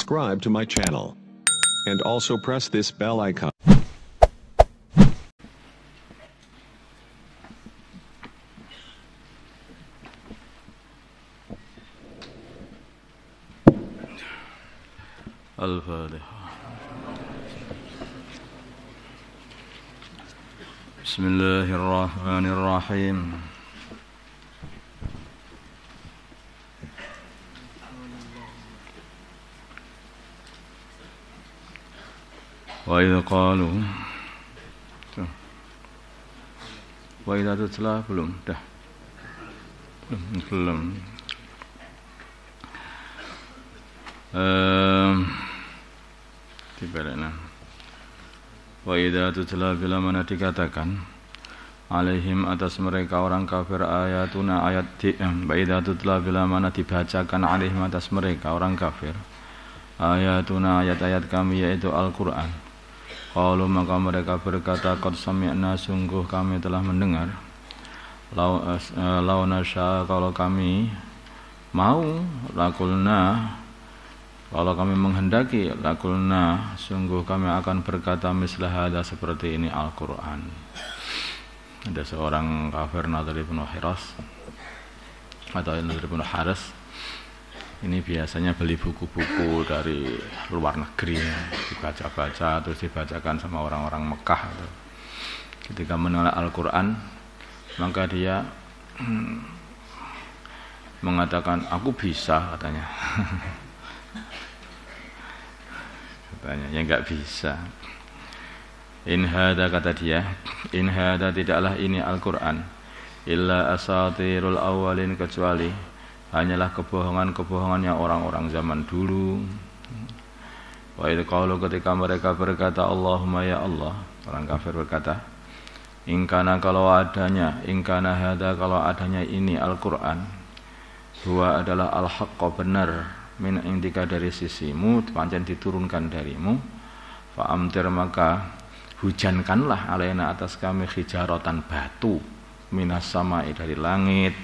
subscribe to my channel. And also press this bell icon. Al-Fatihah. Bismillahirrahmanirrahim. Wa idza qalu wa idza tutla belum dibalikna. Wa idza tutla bila mana dikatakan alaihim atas mereka orang kafir ayatuna ayat wa idza tutla bila mana dibacakan alaihim atas mereka orang kafir ayatuna ayat-ayat kami yaitu Al-Qur'an. Qalu maka mereka berkata qad sami'na sungguh kami telah mendengar lau nasya kalau kami mau lakulna kalau kami menghendaki lakulna sungguh kami akan berkata mislah hadza seperti ini Al-Qur'an. Ada seorang kafir Nadhr bin Hiras atau Nadhr bin Haris. Ini biasanya beli buku-buku dari luar negeri, dibaca-baca, terus dibacakan sama orang-orang Mekah. Ketika menolak Al-Quran, maka dia mengatakan, aku bisa, katanya. Katanya, ya enggak bisa. In hadza, kata dia, in hadza tidaklah ini Al-Quran, illa asatirul awwalin, kecuali hanyalah kebohongan-kebohongannya orang-orang zaman dulu. Wa idz qalu ketika mereka berkata Allahumma ya Allah, orang kafir berkata ingkana kalau adanya ingkana hadza kalau adanya ini Al-Qur'an huwa adalah al-haqqa benar min indika dari sisimu pancen diturunkan darimu fa amtir maka hujankanlah alaina atas kami hijaratan batu minas samai dari langit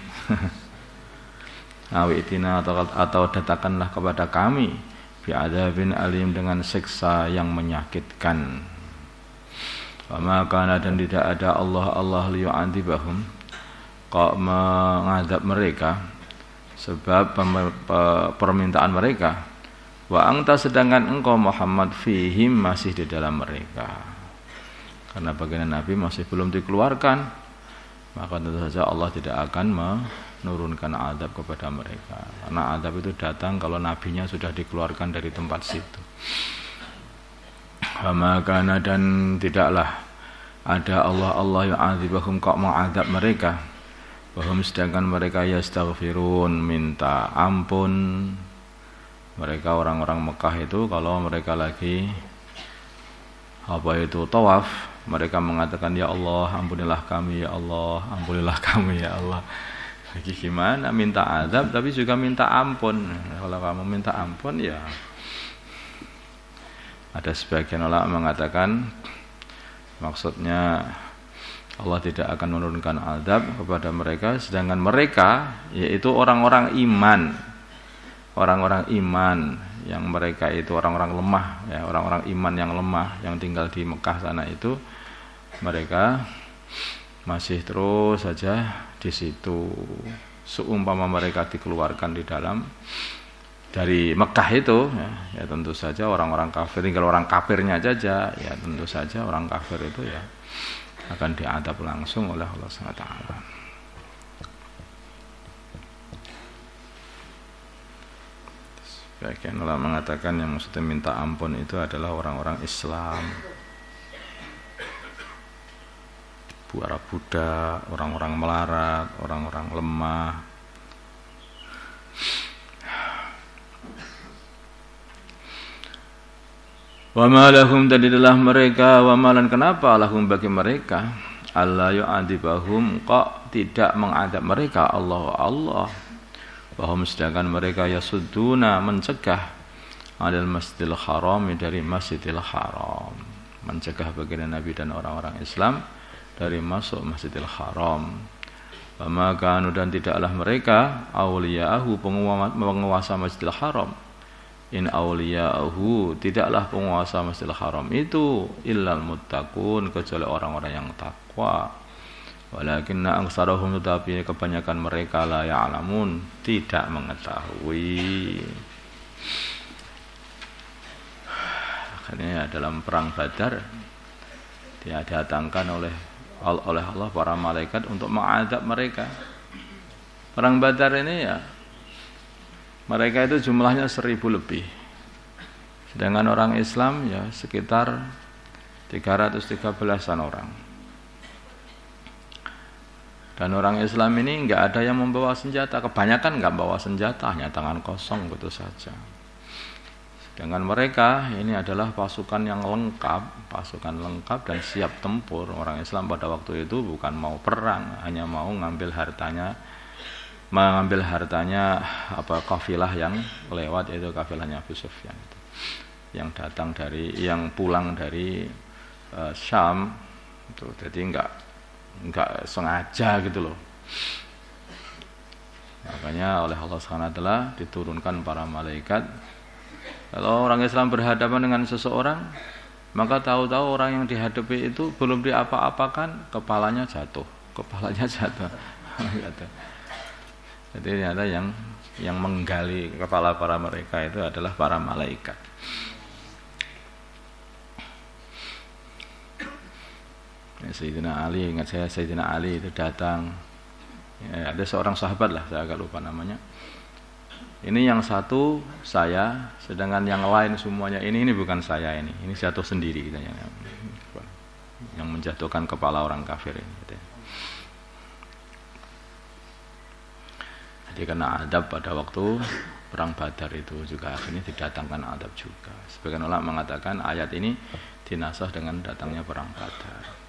awitina atau datangkanlah kepada kami bi'adzabin alim dengan siksa yang menyakitkan. Wa ma kana dan tidak ada Allah liyu'adzibahum kok mengadab mereka sebab permintaan mereka wa anta sedangkan engkau Muhammad fihim masih di dalam mereka. Karena baginda Nabi masih belum dikeluarkan, maka tentu saja Allah tidak akan menurunkan azab kepada mereka. Karena azab itu datang kalau nabinya sudah dikeluarkan dari tempat situ. Maka dan tidaklah ada Allah yang azibahum kok mengazab mereka. Bahum sedangkan mereka yastaghfirun minta ampun. Mereka orang-orang Mekah itu kalau mereka lagi tawaf, mereka mengatakan ya Allah ampunilah kami ya Allah, ampunilah kami ya Allah. Lagi gimana minta azab tapi juga minta ampun. Kalau kamu minta ampun ya ada sebagian ulama mengatakan maksudnya Allah tidak akan menurunkan azab kepada mereka sedangkan mereka yaitu orang-orang iman yang mereka itu orang-orang lemah ya, orang-orang iman yang lemah yang tinggal di Mekah sana itu mereka masih terus saja di situ. Seumpama mereka dikeluarkan dari Mekah itu ya tentu saja orang-orang kafir, tinggal orang kafirnya saja ya tentu saja orang kafir itu ya akan diadab langsung oleh Allah SWT. Sebagian ulama mengatakan yang maksudnya minta ampun itu adalah orang-orang Islam, para budak, orang-orang melarat, orang-orang lemah. Wa ma lahum tadilah mereka wa malan kenapa lahum bagi mereka Allah yu'adzibahum kok tidak mengadab mereka Allah bahum sedangkan mereka yasudduna mencegah adal masjidil haram dari masjidil haram, mencegah baginda Nabi dan orang-orang Islam dari masuk masjidil haram. Wa ma kanu dan tidaklah mereka awliya'ahu penguasa masjidil haram in awliya'uhu, tidaklah penguasa Masjidil Haram itu illal muttaqun, kecuali orang-orang yang takwa. Walakinna aksarahum, tetapi kebanyakan mereka la ya'lamun, tidak mengetahui. Akhirnya dalam perang Badar dia datangkan oleh Allah para malaikat untuk mengadab mereka. Perang Badar ini ya, mereka itu jumlahnya 1000 lebih. Sedangkan orang Islam ya sekitar 313-an orang. Dan orang Islam ini enggak ada yang membawa senjata, kebanyakan enggak bawa senjata, hanya tangan kosong gitu saja. Sedangkan mereka ini adalah pasukan yang lengkap, dan siap tempur. Orang Islam pada waktu itu bukan mau perang, hanya mau mengambil hartanya kafilah yang lewat, yaitu kafilahnya Abu Sufyan itu, yang pulang dari Syam itu. Jadi enggak sengaja gitu loh. Makanya oleh Allah SWT diturunkan para malaikat. Kalau orang Islam berhadapan dengan seseorang, maka tahu-tahu orang yang dihadapi itu belum diapa-apakan, kepalanya jatuh. Jadi ternyata yang menggali kepala para mereka itu adalah para malaikat. Sayyidina Ali, ingat saya, Sayyidina Ali itu datang. Ya, ada seorang sahabat lah, saya agak lupa namanya. Ini yang satu saya, sedangkan yang lain semuanya ini bukan saya, ini jatuh sendiri gitu, yang menjatuhkan kepala orang kafir ini gitu. Jadi kena adab pada waktu perang Badar itu juga, akhirnya didatangkan adab juga. Sebagian ulama mengatakan ayat ini dinasah dengan datangnya perang Badar.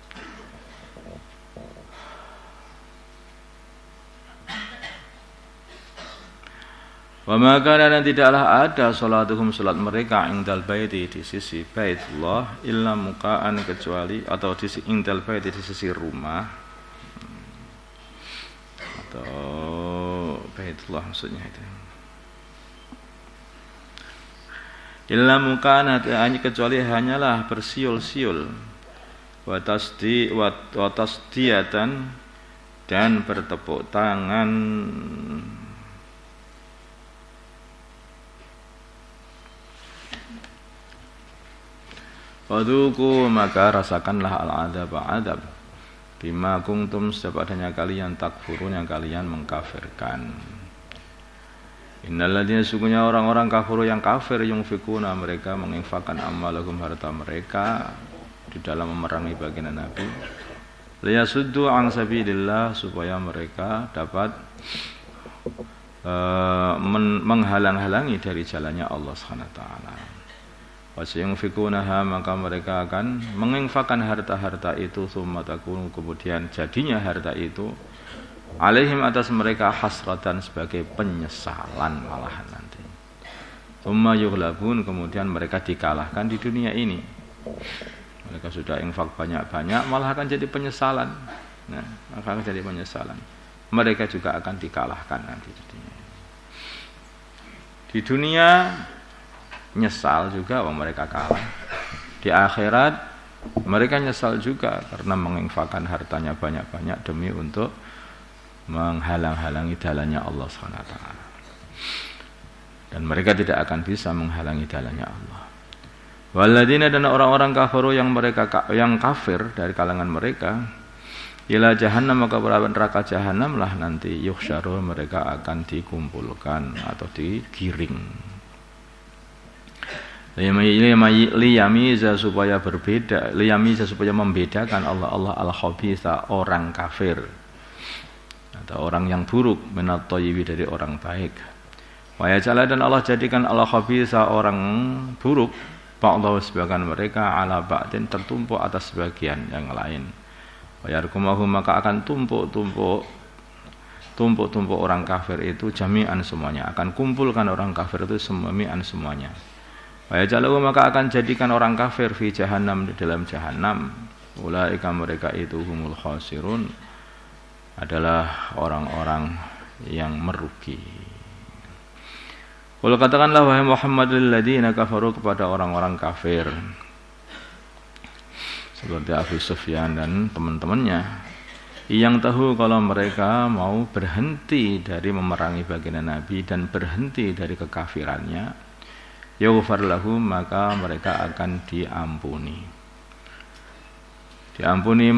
Wa maka dan tidaklah ada salatuhum, salat mereka indal baiti, di sisi Baitullah, illa mukaan, kecuali, atau di sisi indal baiti, di sisi rumah, atau Baitullah maksudnya itu. Illa mukaan, kecuali hanyalah bersiul-siul, wa tasdiyatan, dan bertepuk tangan. Waduku, maka rasakanlah al-adab bima kuntum, sebab adanya kalian takfurun, yang kalian mengkafirkan. Innalladzina, sungguhnya orang-orang kafir yang kafir, yunfikuna, mereka menginfakkan amalahum, harta mereka di dalam memerangi baginda Nabi, liyasuddu an sabilillah, supaya mereka dapat menghalang-halangi dari jalannya Allah Subhanahu wa taala. Wasayunfikunaha, maka mereka akan menginfakkan harta-harta itu, tsumma takunu, kemudian jadinya harta itu alaihim, atas mereka, hasratan, sebagai penyesalan malahan nanti. Tsumma yughlabun, kemudian mereka dikalahkan di dunia ini. Mereka sudah infak banyak-banyak, malah akan jadi penyesalan. Nah, akan jadi penyesalan. Mereka juga akan dikalahkan nanti di dunia. Di dunia nyesal juga bahwa mereka kalah. Di akhirat mereka nyesal juga karena menginfakkan hartanya banyak-banyak demi untuk menghalang-halangi jalannya Allah SWT. Dan mereka tidak akan bisa menghalangi jalannya Allah. Walladzina, dan orang-orang kafaru yang kafir dari kalangan mereka, ila jahannam, maka berada neraka jahannam lah nanti, yuhsyaru, mereka akan dikumpulkan atau digiring. Liyamiza, supaya berbeda, liyamiza, supaya membedakan Allah al-khabitha, orang kafir atau orang yang buruk, minat thayyibi, dari orang baik. Wa yaj'ala, dan Allah jadikan al-khabitha, orang buruk, ba'dahu, sebagian mereka, ala ba'din, tertumpuk atas sebagian yang lain. Wa yarkumahu, maka akan tumpuk-tumpuk orang kafir itu jami'an, semuanya akan kumpulkan orang kafir itu jami'an, semuanya. Wa yaj'alu, maka akan jadikan orang kafir fi jahannam, di dalam jahannam. Ulaika, mereka itu, humul khasirun, adalah orang-orang yang merugi. Qul katakanlah wahai Muhammad lil ladzina kafaru kepada orang-orang kafir. Seperti Abu Sufyan dan teman-temannya yang tahu kalau mereka mau berhenti dari memerangi baginda Nabi dan berhenti dari kekafirannya, yaghfar lahum, maka mereka akan diampuni. Diampuni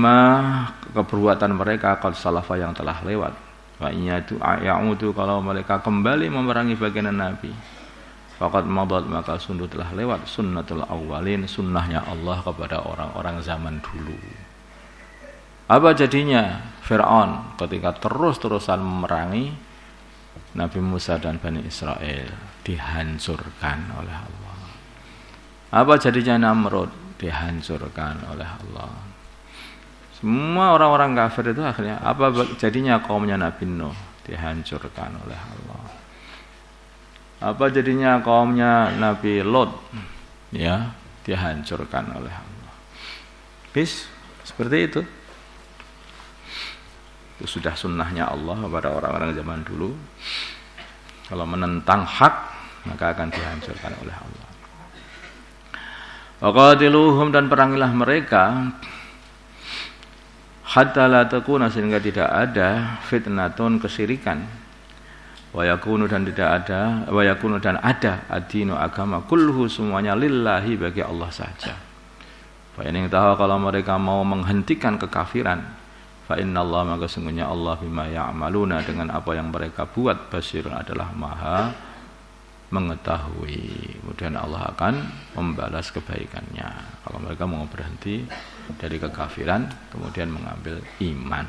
keperbuatan mereka qad salafa yang telah lewat. Wa ya'udu kalau mereka kembali memerangi baginda Nabi, faqad madat maka sungguh telah lewat sunnatul awwalin, sunnahnya Allah kepada orang-orang zaman dulu. Apa jadinya Fir'aun ketika terus-terusan memerangi Nabi Musa dan Bani Israel? Dihancurkan oleh Allah. Apa jadinya Namrud? Dihancurkan oleh Allah. Semua orang-orang kafir itu akhirnya apa jadinya kaumnya Nabi Nuh? Dihancurkan oleh Allah. Apa jadinya kaumnya Nabi Lot? Ya, dihancurkan oleh Allah. Seperti itu. Itu sudah sunnahnya Allah kepada orang-orang zaman dulu. Kalau menentang hak, maka akan dihancurkan oleh Allah. Waqatiluhum, dan perangilah mereka hatta la takuna, sehingga tidak ada fitnatun, kesyirikan, wa yakunu, dan tidak ada, wa yakunu, dan ada ad-dinu, agama, kulluhu, semuanya lillahi, bagi Allah saja. Fa in tahu, kalau mereka mau menghentikan kekafiran, fa innallaha, maka sungguhnya Allah bima ya'maluna, dengan apa yang mereka buat, basirun, adalah maha mengetahui. Kemudian Allah akan membalas kebaikannya kalau mereka mau berhenti dari kekafiran kemudian mengambil iman.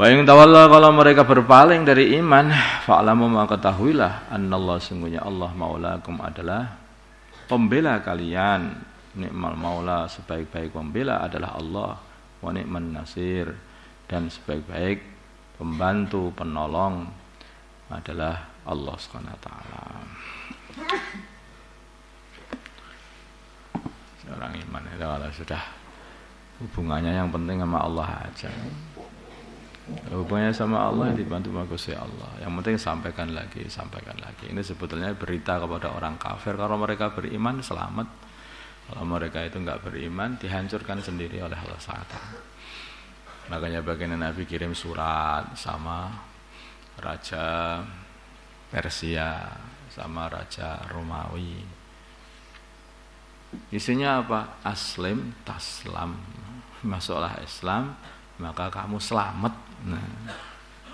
Wa in tawalla, kalau mereka berpaling dari iman, fa'lamu, maka ketahuilah annallahu, sungguhnya Allah maulakum, adalah pembela kalian. Ni'mal maula, sebaik-baik pembela adalah Allah. Wa ni'man nasir, dan sebaik-baik pembantu penolong adalah Allah Subhanahu wa taala. Seorang iman itu kalau sudah hubungannya yang penting sama Allah aja. Hubungannya sama Allah dibantu Gusti Allah. Yang penting sampaikan lagi. Ini sebetulnya berita kepada orang kafir, kalau mereka beriman selamat. Kalau mereka itu enggak beriman, dihancurkan sendiri oleh Allah SWT. Makanya baginda Nabi kirim surat sama Raja Persia, sama Raja Romawi. Isinya apa? Aslim taslam. Masuklah Islam, maka kamu selamat. Nah,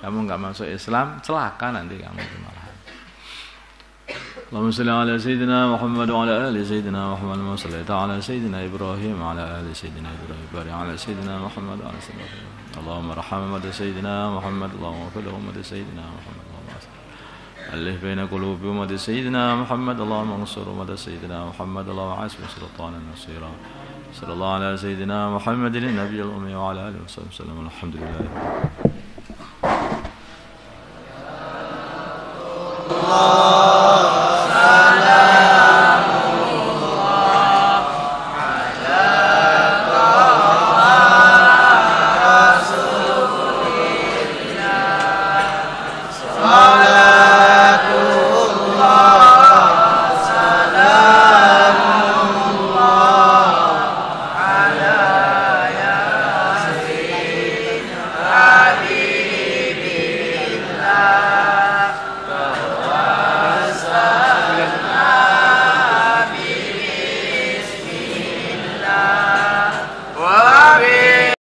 kamu enggak masuk Islam, celaka nanti kamu malahan. Allahumma shalli ala sayyidina Muhammad wa ala ali sayyidina Muhammad wa salli ala sayyidina Ibrahim wa ala ali sayyidina Ibrahim barik ala sayyidina Muhammad wa ala sayyidina Allahumma rahmah sayyidina Muhammad Allahumma fil ummati sayyidina Muhammad alif baina qulubi ummati sayyidina Muhammad Allahumma ansur ummati sayyidina Muhammad Allahumma asbi sultanan nasira sallallahu ala sayyidina Muhammadin nabiyil ummi wa ala alihi wasallam alhamdulillah.